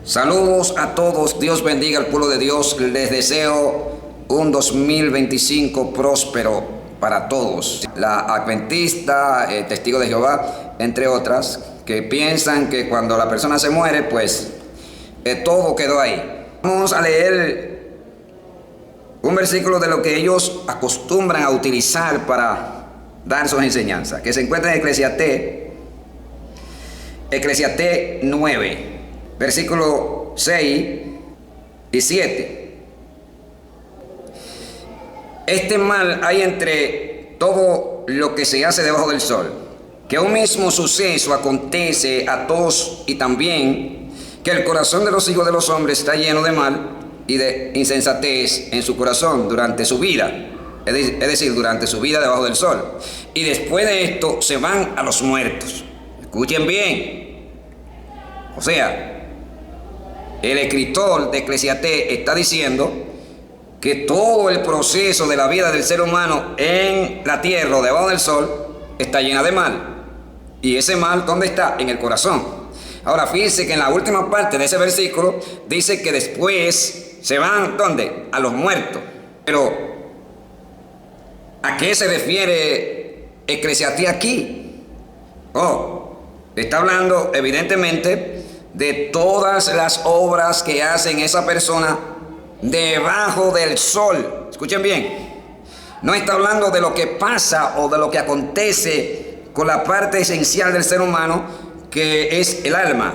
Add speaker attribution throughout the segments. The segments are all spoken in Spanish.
Speaker 1: Saludos a todos, Dios bendiga al pueblo de Dios. Les deseo un 2025 próspero para todos. La adventista, testigo de Jehová, entre otras, que piensan que cuando la persona se muere, pues todo quedó ahí. Vamos a leer un versículo de lo que ellos acostumbran a utilizar para dar sus enseñanzas, que se encuentra en Eclesiastés 9. Versículo 6 y 7. Este mal hay entre todo lo que se hace debajo del sol, que un mismo suceso acontece a todos, y también que el corazón de los hijos de los hombres está lleno de mal y de insensatez en su corazón durante su vida, es decir, durante su vida debajo del sol. Y después de esto se van a los muertos. Escuchen bien. O sea, el escritor de Eclesiastés está diciendo que todo el proceso de la vida del ser humano en la tierra o debajo del sol está llena de mal. Y ese mal, ¿dónde está? En el corazón. Ahora, fíjense que en la última parte de ese versículo dice que después se van, ¿dónde? A los muertos. Pero, ¿a qué se refiere Eclesiastés aquí? Está hablando evidentemente de todas las obras que hacen esa persona debajo del sol. Escuchen bien, no está hablando de lo que pasa o de lo que acontece con la parte esencial del ser humano, que es el alma,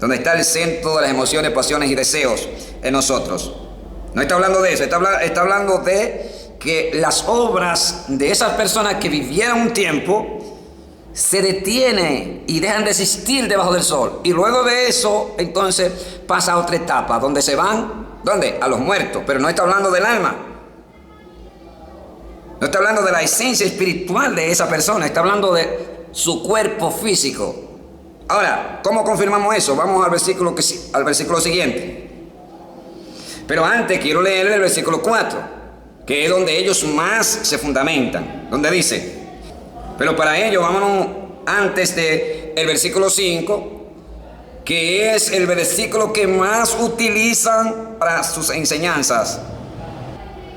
Speaker 1: donde está el centro de las emociones, pasiones y deseos en nosotros. No está hablando de eso, está hablando de que las obras de esas personas que vivieron un tiempo se detienen y dejan de existir debajo del sol. Y luego de eso, entonces pasa a otra etapa, donde se van, ¿dónde? A los muertos. Pero no está hablando del alma. No está hablando de la esencia espiritual de esa persona. Está hablando de su cuerpo físico. Ahora, ¿cómo confirmamos eso? Vamos al versículo siguiente. Pero antes quiero leer el versículo 4, que es donde ellos más se fundamentan. Donde dice: pero para ello, vámonos antes del versículo 5, que es el versículo que más utilizan para sus enseñanzas.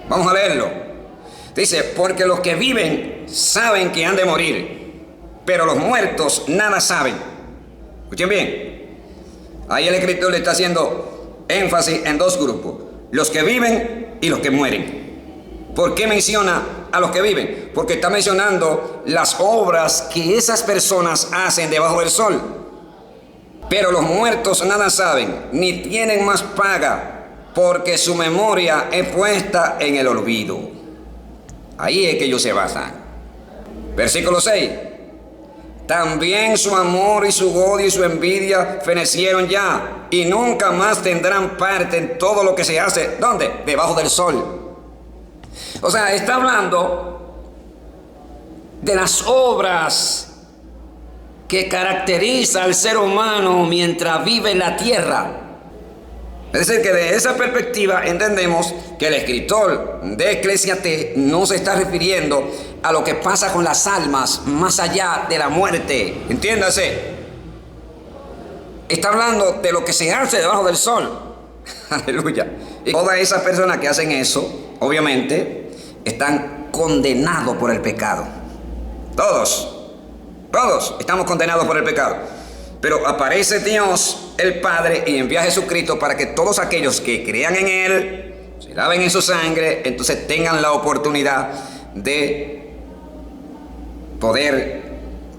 Speaker 1: Vamos a leerlo. Dice: porque los que viven saben que han de morir, pero los muertos nada saben. Escuchen bien. Ahí el escritor le está haciendo énfasis en dos grupos: los que viven y los que mueren. ¿Por qué menciona a los que viven? Porque está mencionando las obras que esas personas hacen debajo del sol. Pero los muertos nada saben, ni tienen más paga, porque su memoria es puesta en el olvido. Ahí es que ellos se basan. Versículo 6. También su amor y su odio y su envidia fenecieron ya, y nunca más tendrán parte en todo lo que se hace. ¿Dónde? Debajo del sol. O sea, está hablando de las obras que caracteriza al ser humano mientras vive en la tierra. Es decir, que de esa perspectiva entendemos que el escritor de Eclesiastés no se está refiriendo a lo que pasa con las almas más allá de la muerte. Entiéndase. Está hablando de lo que se hace debajo del sol. Aleluya. Y todas esas personas que hacen eso, obviamente, están condenados por el pecado. Todos estamos condenados por el pecado. Pero aparece Dios, el Padre, y envía a Jesucristo para que todos aquellos que crean en Él, se laven en su sangre, entonces tengan la oportunidad de poder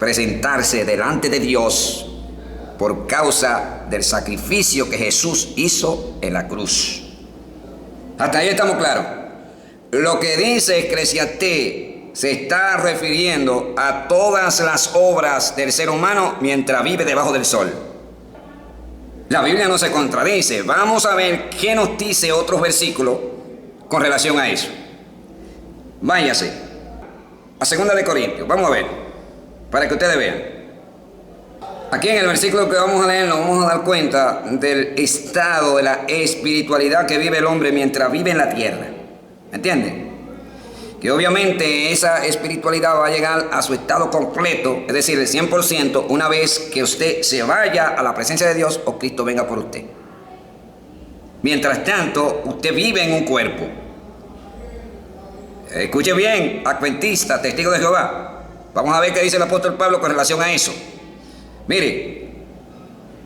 Speaker 1: presentarse delante de Dios por causa del sacrificio que Jesús hizo en la cruz. Hasta ahí estamos claros. Lo que dice Eclesiastés se está refiriendo a todas las obras del ser humano mientras vive debajo del sol. La Biblia no se contradice. Vamos a ver qué nos dice otros versículos con relación a eso. Váyase a 2 de Corintios. Vamos a ver, para que ustedes vean. Aquí en el versículo que vamos a leer nos vamos a dar cuenta del estado de la espiritualidad que vive el hombre mientras vive en la tierra. ¿Entienden? que obviamente esa espiritualidad va a llegar a su estado completo, es decir, el 100%, una vez que usted se vaya a la presencia de Dios o Cristo venga por usted. Mientras tanto, usted vive en un cuerpo. Escuche bien, adventista, testigo de Jehová. Vamos a ver qué dice el apóstol Pablo con relación a eso. Mire,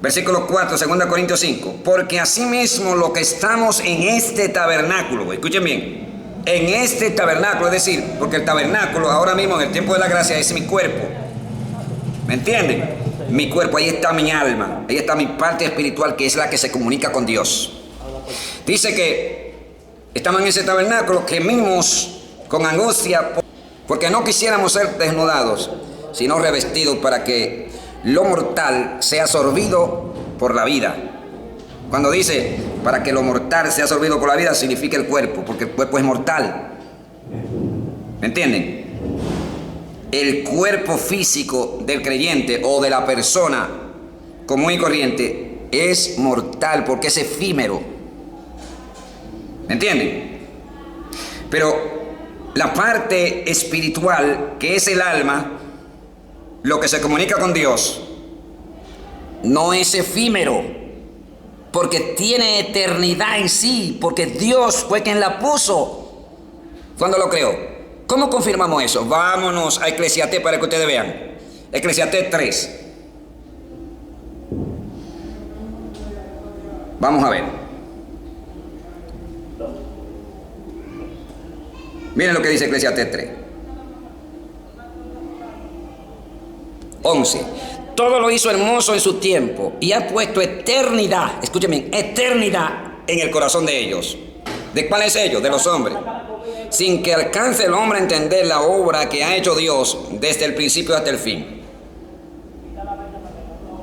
Speaker 1: versículo 4, 2 Corintios 5. Porque asimismo lo que estamos en este tabernáculo, escuchen bien, en este tabernáculo, es decir, porque el tabernáculo ahora mismo en el tiempo de la gracia es mi cuerpo. ¿Me entienden? Mi cuerpo, ahí está mi alma, ahí está mi parte espiritual que es la que se comunica con Dios. Dice que estamos en ese tabernáculo, gemimos con angustia porque no quisiéramos ser desnudados, sino revestidos para que lo mortal sea absorbido por la vida. Cuando dice para que lo mortal sea absorbido por la vida, significa el cuerpo, porque el cuerpo es mortal. ¿Me entienden? El cuerpo físico del creyente o de la persona común y corriente es mortal porque es efímero. ¿Me entienden? Pero la parte espiritual, que es el alma, lo que se comunica con Dios, no es efímero, porque tiene eternidad en sí, porque Dios fue quien la puso cuando lo creó. ¿Cómo confirmamos eso? Vámonos a Eclesiastés para que ustedes vean. Eclesiastés 3. Vamos a ver. Miren lo que dice Eclesiastés 3. 11. Todo lo hizo hermoso en su tiempo y ha puesto eternidad, escúcheme, eternidad en el corazón de ellos. ¿De cuáles ellos? De los hombres. Sin que alcance el hombre a entender la obra que ha hecho Dios desde el principio hasta el fin.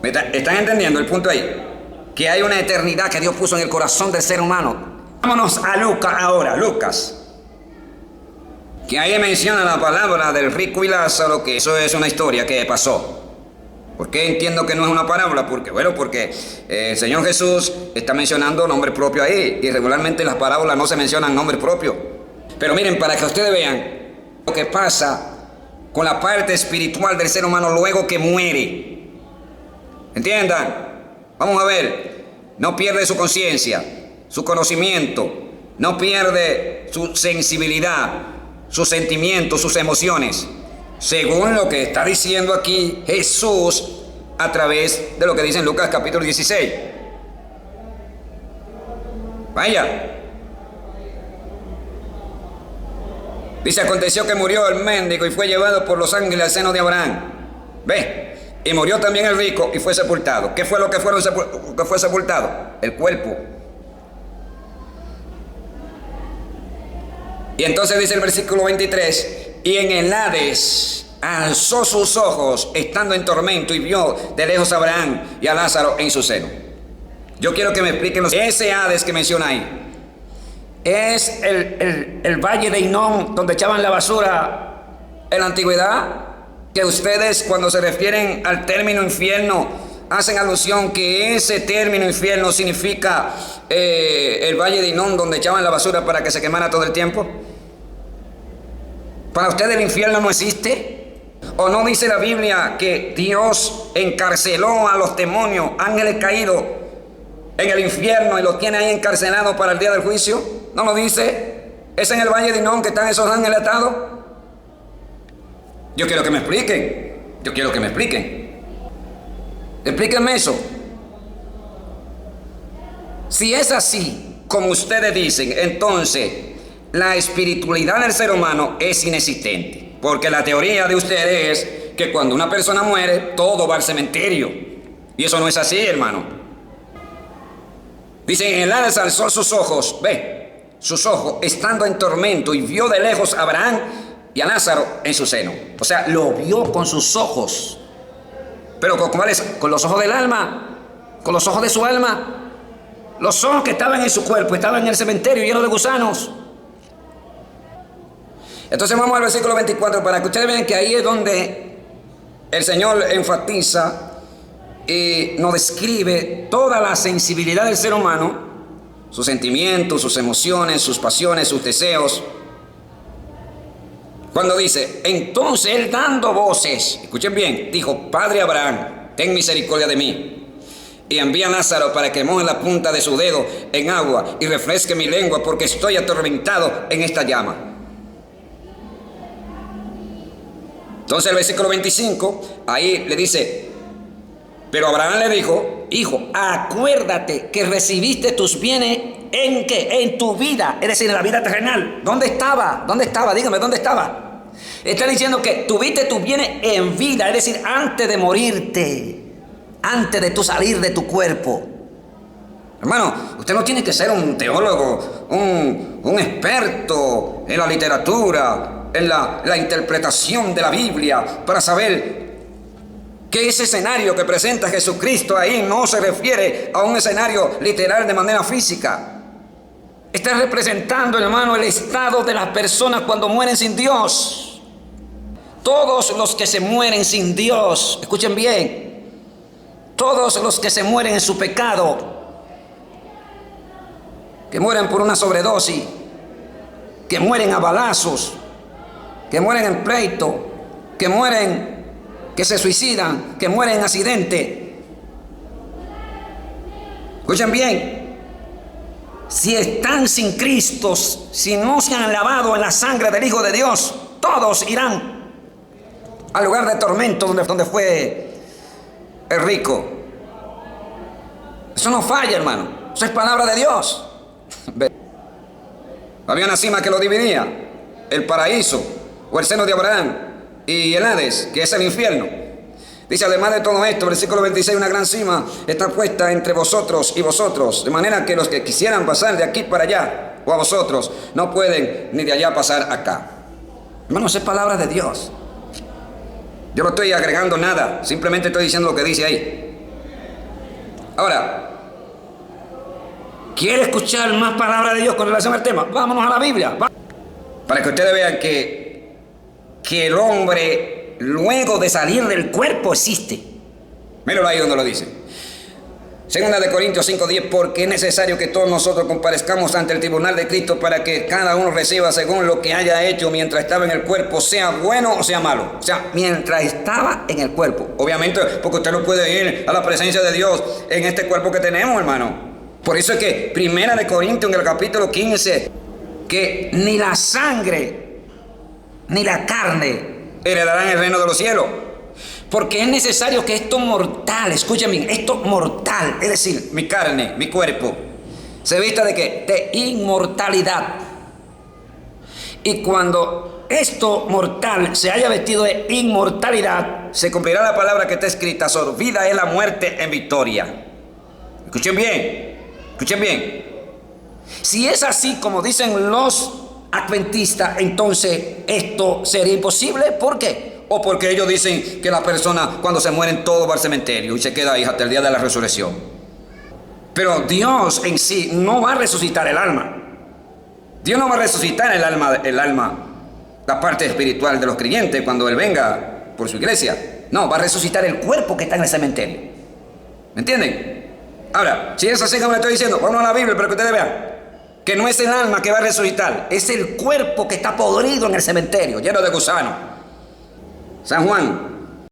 Speaker 1: ¿Están entendiendo el punto ahí? Que hay una eternidad que Dios puso en el corazón del ser humano. Vámonos a Lucas ahora, Lucas. Que ahí menciona la palabra del rico y Lázaro, que eso es una historia que pasó. ¿Por qué entiendo que no es una parábola? Porque el Señor Jesús está mencionando nombre propio ahí, y regularmente en las parábolas no se mencionan nombre propio. Pero miren, para que ustedes vean lo que pasa con la parte espiritual del ser humano luego que muere. ¿Entiendan? Vamos a ver, no pierde su conciencia, su conocimiento, no pierde su sensibilidad, sus sentimientos, sus emociones. Según lo que está diciendo aquí Jesús a través de lo que dice en Lucas capítulo 16. Vaya. Dice, aconteció que murió el mendigo y fue llevado por los ángeles al seno de Abraham. Ve, y murió también el rico y fue sepultado. ¿Qué fue lo que fue sepultado? El cuerpo. Y entonces dice el versículo 23, y en el Hades alzó sus ojos estando en tormento y vio de lejos a Abraham y a Lázaro en su seno. Yo quiero que me expliquen ese Hades que menciona ahí. ¿Es el valle de Hinnom donde echaban la basura en la antigüedad? Que ustedes cuando se refieren al término infierno hacen alusión que ese término infierno significa el valle de Hinnom donde echaban la basura para que se quemara todo el tiempo. ¿Para ustedes el infierno no existe? ¿O no dice la Biblia que Dios encarceló a los demonios, ángeles caídos en el infierno y los tiene ahí encarcelados para el día del juicio? ¿No lo dice? ¿Es en el valle de Hinnom que están esos ángeles atados? Yo quiero que me expliquen. Explíquenme eso. Si es así, como ustedes dicen, entonces la espiritualidad del ser humano es inexistente. Porque la teoría de ustedes es que cuando una persona muere, todo va al cementerio. Y eso no es así, hermano. Dice, en el Hades alzó sus ojos, sus ojos, estando en tormento, y vio de lejos a Abraham y a Lázaro en su seno. O sea, lo vio con sus ojos. Pero ¿cuáles? Con los ojos del alma, con los ojos de su alma. Los ojos que estaban en su cuerpo estaban en el cementerio llenos de gusanos. Entonces vamos al versículo 24 para que ustedes vean que ahí es donde el Señor enfatiza y nos describe toda la sensibilidad del ser humano, sus sentimientos, sus emociones, sus pasiones, sus deseos. Cuando dice, entonces él dando voces, escuchen bien, dijo, Padre Abraham, ten misericordia de mí, y envía a Lázaro para que moje la punta de su dedo en agua y refresque mi lengua, porque estoy atormentado en esta llama. Entonces el versículo 25, ahí le dice, pero Abraham le dijo, hijo, acuérdate que recibiste tus bienes ¿en qué? En tu vida, es decir, en la vida terrenal. ¿Dónde estaba? ¿Dónde estaba? Dígame, ¿dónde estaba? Está diciendo que tuviste tus bienes en vida, es decir, antes de morirte, antes de tú salir de tu cuerpo. Hermano, usted no tiene que ser un teólogo, un experto en la literatura, en la interpretación de la Biblia, para saber que ese escenario que presenta Jesucristo ahí no se refiere a un escenario literal de manera física. Está representando, hermano, el estado de las personas cuando mueren sin Dios. Todos los que se mueren sin Dios, escuchen bien, todos los que se mueren en su pecado, que mueren por una sobredosis, que mueren a balazos, que mueren en pleito, que mueren, que se suicidan, que mueren en accidente. Escuchen bien, si están sin Cristo, si no se han lavado en la sangre del Hijo de Dios, todos irán al lugar de tormento donde fue el rico. Eso no falla, hermano. Eso es palabra de Dios. Había una cima que lo dividía, el paraíso o el seno de Abraham y el Hades, que es el infierno. Dice, además de todo esto, versículo 26, una gran cima está puesta entre vosotros y vosotros, de manera que los que quisieran pasar de aquí para allá o a vosotros no pueden ni de allá pasar acá. Hermanos, es palabra de Dios. Yo no estoy agregando nada, simplemente estoy diciendo lo que dice ahí. Ahora, ¿quiere escuchar más palabra de Dios con relación al tema? Vámonos a la Biblia. Para que ustedes vean que el hombre, luego de salir del cuerpo, existe. Míralo ahí donde lo dice. Segunda de Corintios 5:10, porque es necesario que todos nosotros comparezcamos ante el tribunal de Cristo para que cada uno reciba según lo que haya hecho mientras estaba en el cuerpo, sea bueno o sea malo. O sea, mientras estaba en el cuerpo. Obviamente, porque usted no puede ir a la presencia de Dios en este cuerpo que tenemos, hermano. Por eso es que Primera de Corintios en el capítulo 15, que ni la sangre ni la carne heredarán el reino de los cielos. Porque es necesario que esto mortal, escuchen bien, esto mortal, es decir, mi carne, mi cuerpo, se vista de ¿qué? De inmortalidad. Y cuando esto mortal se haya vestido de inmortalidad, se cumplirá la palabra que está escrita, sorbida es la muerte en victoria. Escuchen bien, escuchen bien. Si es así como dicen los adventistas, entonces esto sería imposible. ¿Por qué? O porque ellos dicen que la persona cuando se mueren todo va al cementerio y se queda ahí hasta el día de la resurrección. Pero Dios en sí no va a resucitar el alma. Dios no va a resucitar el alma, la parte espiritual de los creyentes cuando Él venga por su iglesia. No, va a resucitar el cuerpo que está en el cementerio. ¿Me entienden? Ahora, si es así como le estoy diciendo, vamos a la Biblia para que ustedes vean que no es el alma que va a resucitar, es el cuerpo que está podrido en el cementerio, lleno de gusanos. San Juan